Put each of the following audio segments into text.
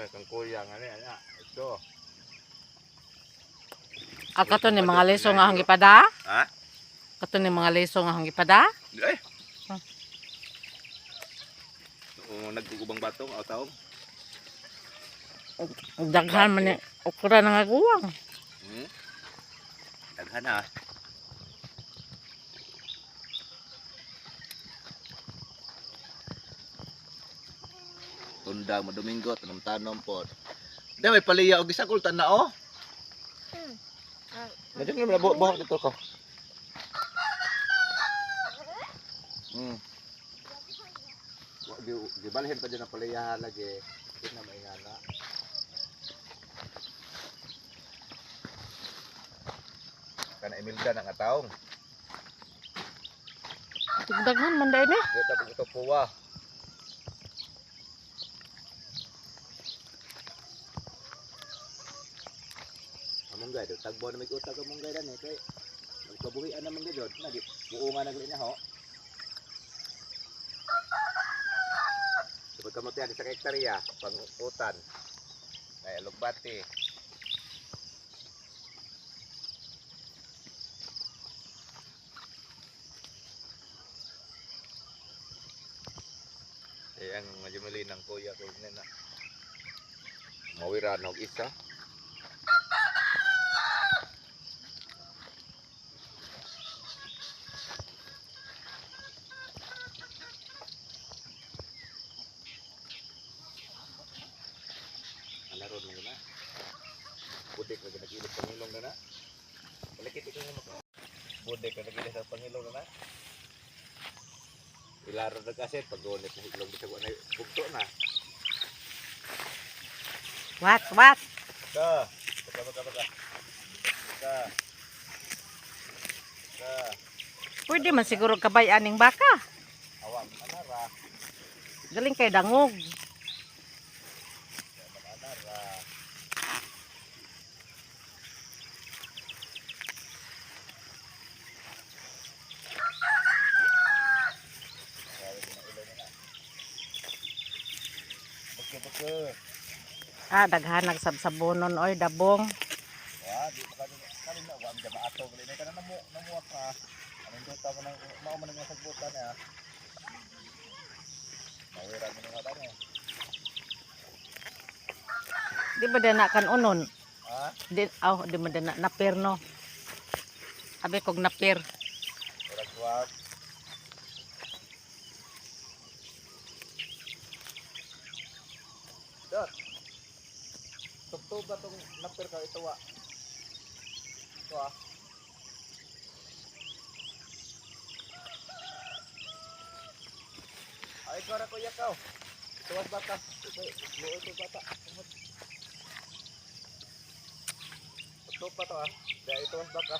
kang kuya nga niya. Ito. Kato ni mga leso nga hang ipada? Ha? Kato ni mga leso nga hang ipada? Ay. Nagkukubang batong o taong. Daghan man ni okra na nga guwang. Daghan na. Tundang mo Domingo tanom po. Da may paliya og gisagol tan na oh. Medyo na buhok dito ko. Di balhin pa dyan ang paliyahan lagi. Hindi na maingana. Kana Emilda ng ataong. Daghan man dai ni. Dito po ito puwa. Amunggay, tagbo na may utag amunggay dan eh. Kaya magkabuhian naman gajod. Buo nga naglin na ho. Pagkamuti sa hektarya, pang-utan. Kaya lugbati. Ang majumili ng kuya ko na mawira ng isa. Naroon mo na. Budik na nag-ilip pangilong na na. Malakit ito mo. Budik na nag-ilip sa pangilong na na. Ilaro na kasi pag-ulit na hitlong bisa ko na bugto na. What? Baka. Pwede man siguro kabayan ning baka. Awang anara. Galing kay dangog. Anara. Daghan nagsabsabonon oy dabong. Di makali na wa mga baato gali na kana namuwa ka. Anong duta mo nang mao man nga sagbutan ya. Mawira mo nga tani. Di ba dana kan unon? Ha? Di ba dana napir no? Abi kog napir. Ragwag. Dot. Tugtog ba tong napir ka ito wa? Ito ah. Ay para ko yakaw. Tuwas bata. Luoy to bata. Tugtog pa to ah. Dahil ito was bata.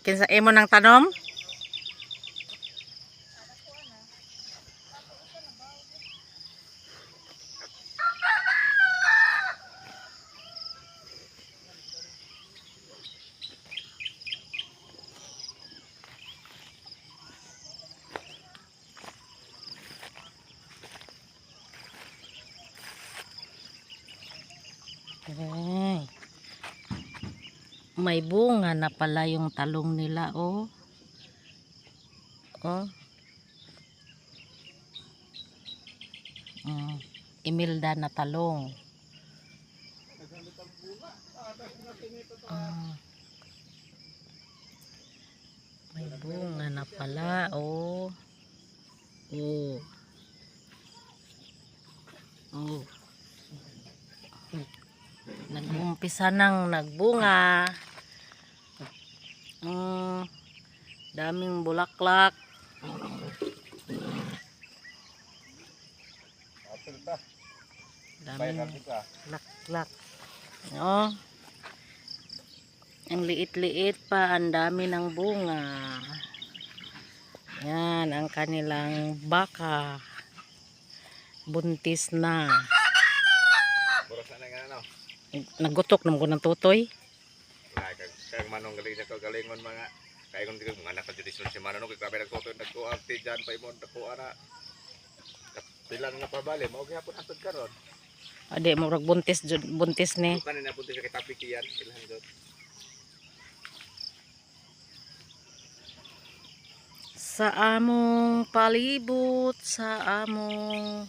Kinsa imo nang tanom? May bunga na pala yung talong nila oh. Imelda na talong. May bunga na pala oh. Nag-umpisa nang nagbunga. Daming bulaklak. Daming bulaklak. Ang liit-liit pa, ang dami ng bunga. Yan ang kanilang baka. Buntis na. Boros na nga ano. Nagutok naman ko ng tutoy. Kaya manong galing na kagalingon mga kaya kung mga anak ka judisyon si Manong kaya grabe nagtutoy nagkuarte dyan pa imon nakuha na sila na pabali mao gyapon asad karon. Ade mo rag buntis ni. Kanina punta sa kitapik yan ilahan jud. Sa among palibot, sa among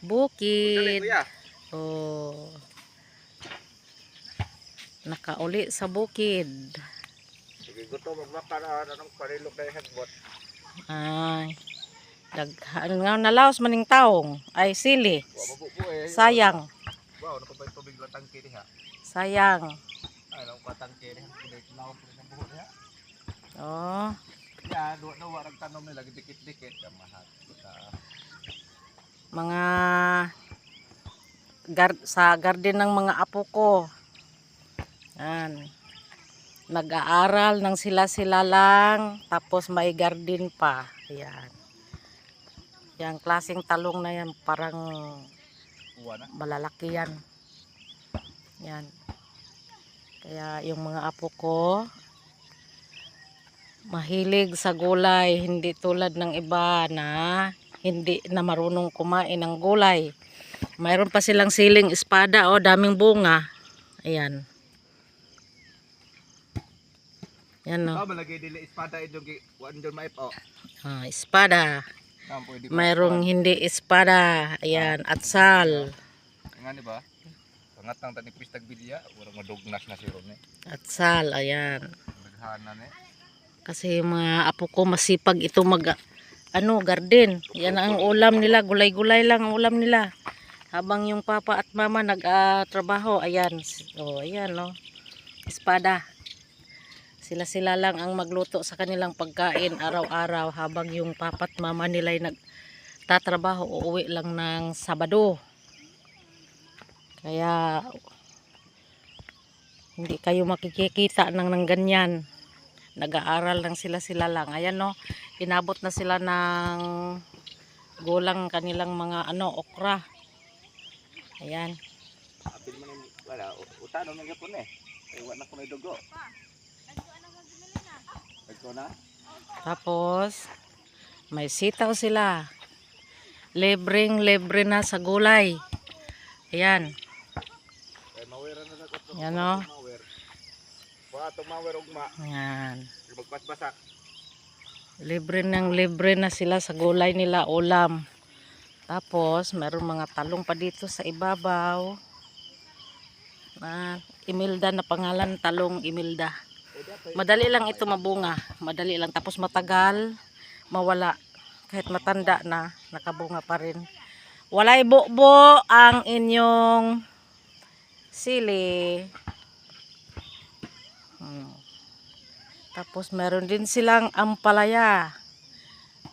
Dali bukid. kuya. Oh. Nakauli sa bukid. Sige gusto magbaka na anong parilog na hagbot. Ay. Daghan nga nalaos maning taong. Ay sili. Wa mabubuo eh. Sayang. Wow, napabay tubig lang tangke diha. Sayang. Ay, lang patangke diha kuday laom ko sa buhok diha. Oh. Ya, duwa rag tanom nila dikit-dikit kamahat. Mga sa garden ng mga apo ko. Yan. Nag-aaral ng sila-sila lang. Tapos may garden pa. Ayan. Yang klaseng talong na yan. Parang malalaki yan. Yan. Kaya yung mga apo ko mahilig sa gulay. Hindi tulad ng iba na hindi na marunong kumain ng gulay. Mayroon pa silang siling espada. O, daming bunga. Ayan. Yan o. Oh, malagay dili espada idong wan don maip oh. Ah, espada. Pwede Mayroong hindi espada. Ayan, atsal. Nga ba? Pangatang tani pistag bilya, urang madugnas na si Ron eh. Atsal, ayan. Daghanan eh. Kasi yung mga apo ko masipag ito garden. Yan ang ulam nila, gulay-gulay lang ang ulam nila. Habang yung papa at mama nag-trabaho, ayan. Oh, ayan no. Espada. Sila-sila lang ang magluto sa kanilang pagkain araw-araw habang yung papa at mama nila ay nagtatrabaho, uuwi lang ng Sabado. Kaya hindi kayo makikita ng ganyan. Nag-aaral lang sila lang. Ayan no, inabot na sila ng gulang kanilang mga okra. Ayan. Apil man wala utano man gyapon eh. Ay wa na ko na dugo. Ito na. Tapos may sitaw sila. Libre na sa gulay. Ayan. Ay mawera na sa ko. Yan no. Wa to mawer ugma. Ayan. Magpasbasak. Libre na sila sa gulay nila, ulam. Tapos meron mga talong pa dito sa ibabaw. Imelda na pangalan, talong Imelda. Madali lang ito mabunga. Madali lang. Tapos matagal mawala. Kahit matanda na, nakabunga pa rin. Walay bubo ang inyong sili. Tapos meron din silang ampalaya.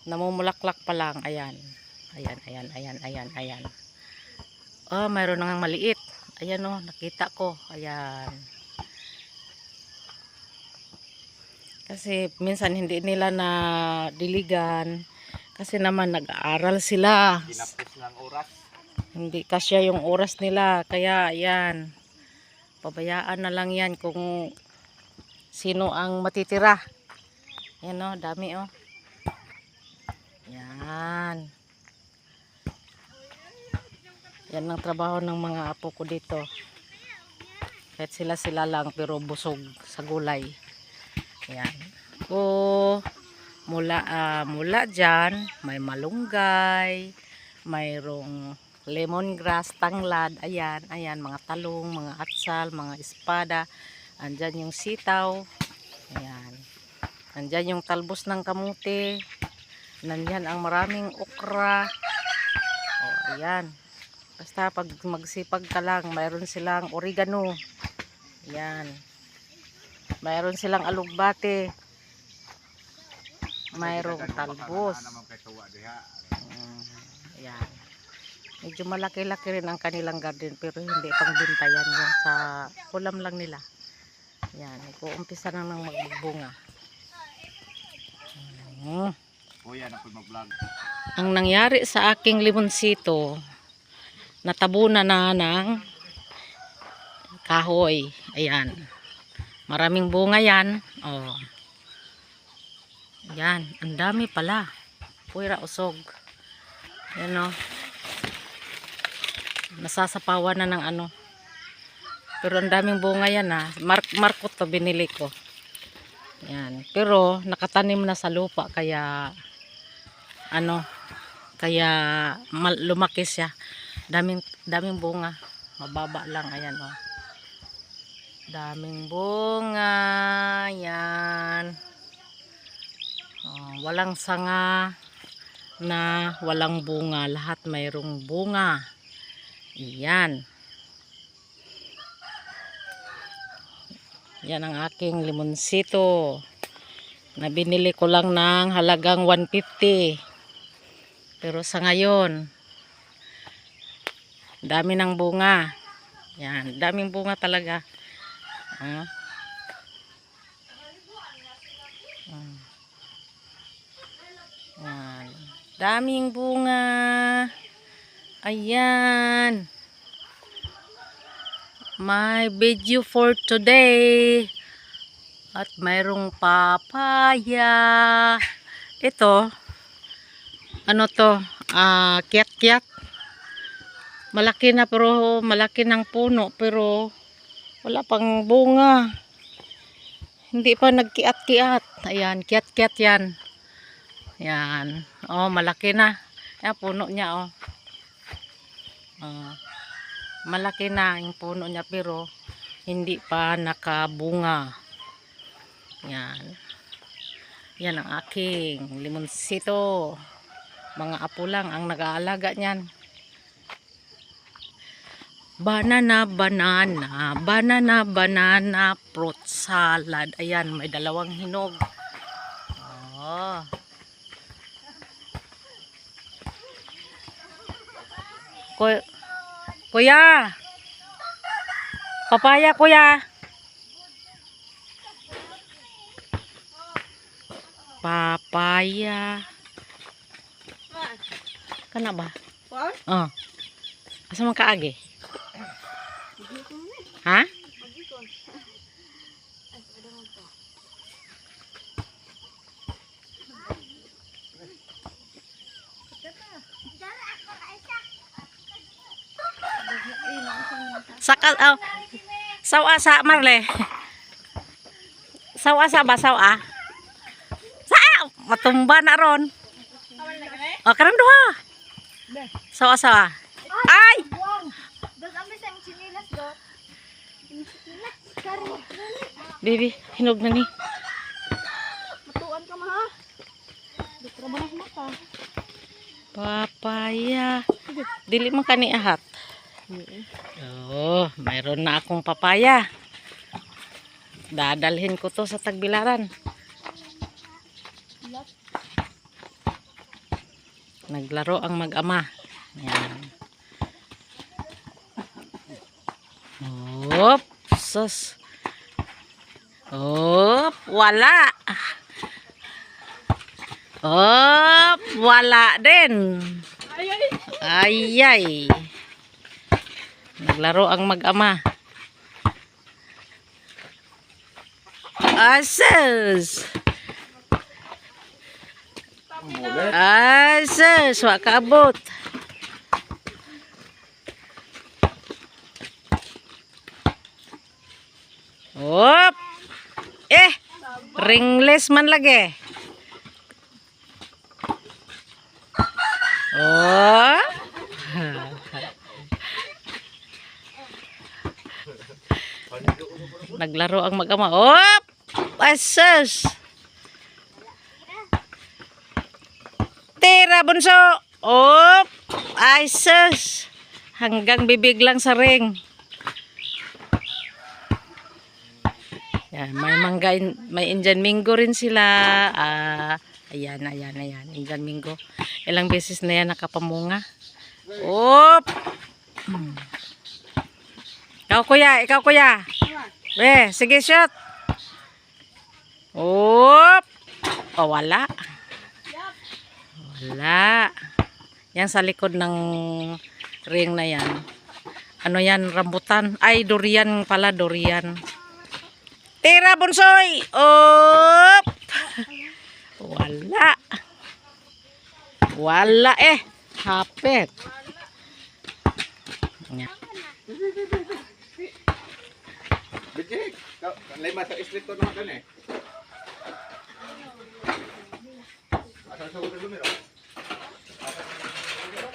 Namumulaklak pa lang. Ayan. Ayan. Oh, meron nang maliit. Ayan oh, nakita ko. Ayan. Kasi minsan hindi nila na diligan. Kasi naman nag-aaral sila. Kinapos ng oras. Hindi kasya yung oras nila. Kaya ayan. Pabayaan na lang yan kung sino ang matitira. Yan o, dami o. Yan. Yan ang trabaho ng mga apo ko dito. Kahit sila lang pero busog sa gulay. Yan. Mula dyan, may malunggay, mayroong lemongrass, tanglad, ayan, mga talong, mga atsal, mga espada. Andyan yung sitaw. Ayan. Andyan yung talbos ng kamuti. Nandyan ang maraming okra. O, ayan. Basta pag magsipag ka lang, mayroon silang oregano. Ayan. Mayroon silang alugbate. Mayroong talbos. Ayan. Medyo malaki-laki rin ang kanilang garden pero hindi pang bintayan yan, sa ulam lang nila. Yan, nag-uumpisa na ng magbunga. Kuya na po mag-vlog. Ang nangyari sa aking limonsito, natabunan na ng kahoy. Ayan. Maraming bunga yan. Oh. Ayan. Ang dami pala. Puwira usog. Ayan o. Nasasapawan na ng ano. Pero ang daming bunga yan ha. Markot to binili ko. Ayan. Pero nakatanim na sa lupa kaya ano, kaya lumaki siya. Daming bunga. Mababa lang. Ayan o. Daming bunga. Yan. Oh, walang sanga na walang bunga. Lahat mayroong bunga. Yan. Yan ang aking limonsito. Na binili ko lang ng halagang 150. Pero sa ngayon, dami ng bunga. Yan, daming bunga talaga. Ah. Yan. Daming bunga. Ayan. My video for today. At mayroong papaya. Ito. Ano to? Kiat-kiat. Malaki na pero malaki ng puno pero wala pang bunga. Hindi pa nagkiat-kiat. Ayan, kiat-kiat yan. Yan. Oh, malaki na. Ayan, puno niya oh. Malaki na yung puno niya pero hindi pa nakabunga. Yan. Yan ang aking limonsito. Mga apo lang ang nag-aalaga niyan. Banana, banana, banana, banana, fruit salad. Ayan, may dalawang hinog. Oh. Kuya. Papaya, kuya. Papaya. Kana ba? Oh. Asa man kaagi? Ha? Saka oh. Sawa sa Marle. Sawa sa ba sawa? Sa matumba na ron. Oh, karang duha. Sawa sawa. Ay! Baby, hinog na ni. Matuan ka ma. Ditrabaho mo ka. Papaya. Dili man kani ahat. Oh, mayroon na akong papaya. Dadalhin ko to sa Tagbilaran. Naglaro ang mag-ama. Yan. Hop, sus. Hop, wala. Hop, wala din. Ayay. Naglaro ang mag-ama. Asus. Asus, wa kaabot. Hop. Ringless man lagi. Oh. Naglaro ang mag-ama. Hop. Asus. Tira bunso. Hop. Asus. Hanggang bibig lang sa ring. Yan, may mangga, may Indian Mingo rin sila. Ayan. Indian Mingo. Ilang beses na yan nakapamunga. Hop. Ikaw kuya. Sige shot. Hop. Oh, wala. Wala. Yan sa likod ng ring na yan. Ano yan? Rambutan. Ay, durian pala. Durian. Tira, bunsoy! Op! Wala. Wala eh. Hapit. Yan. Bijik, lima sa islit ko naman eh. Asal sa ulo lumiro.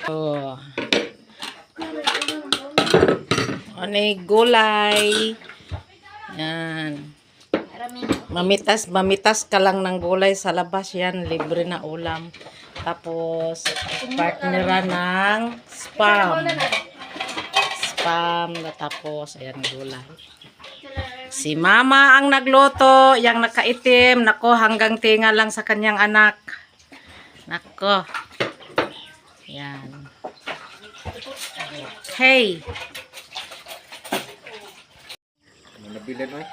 Oh. Ano gulay? Yan. Mamitas ka lang ng gulay sa labas yan. Libre na ulam. Tapos, partneran ng spam. Spam. Tapos, ayan gulay. Si mama ang nagluto. Yang nakaitim. Nako, hanggang tinga lang sa kanyang anak. Nako. Yan. Hey. Ano nabilin ay?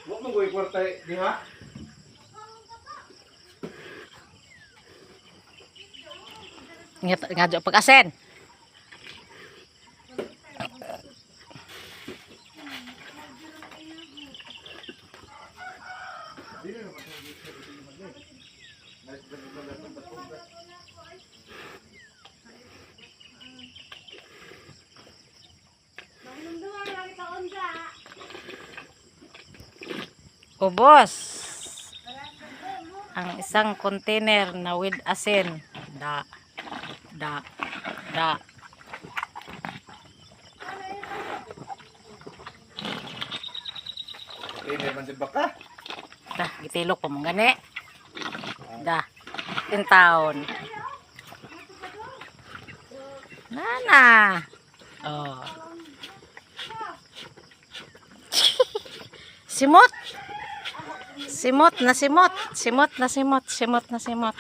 Huwag mo gawin kwarta di ha? Ngadyo pag-asen. Ubos ang isang container na with asin. Da. Ini man din baka. Da, gitilok po mong gani. Da. 10 taon. Nana. Oh. Simot. Simot na simot. Simot na simot. Simot na simot.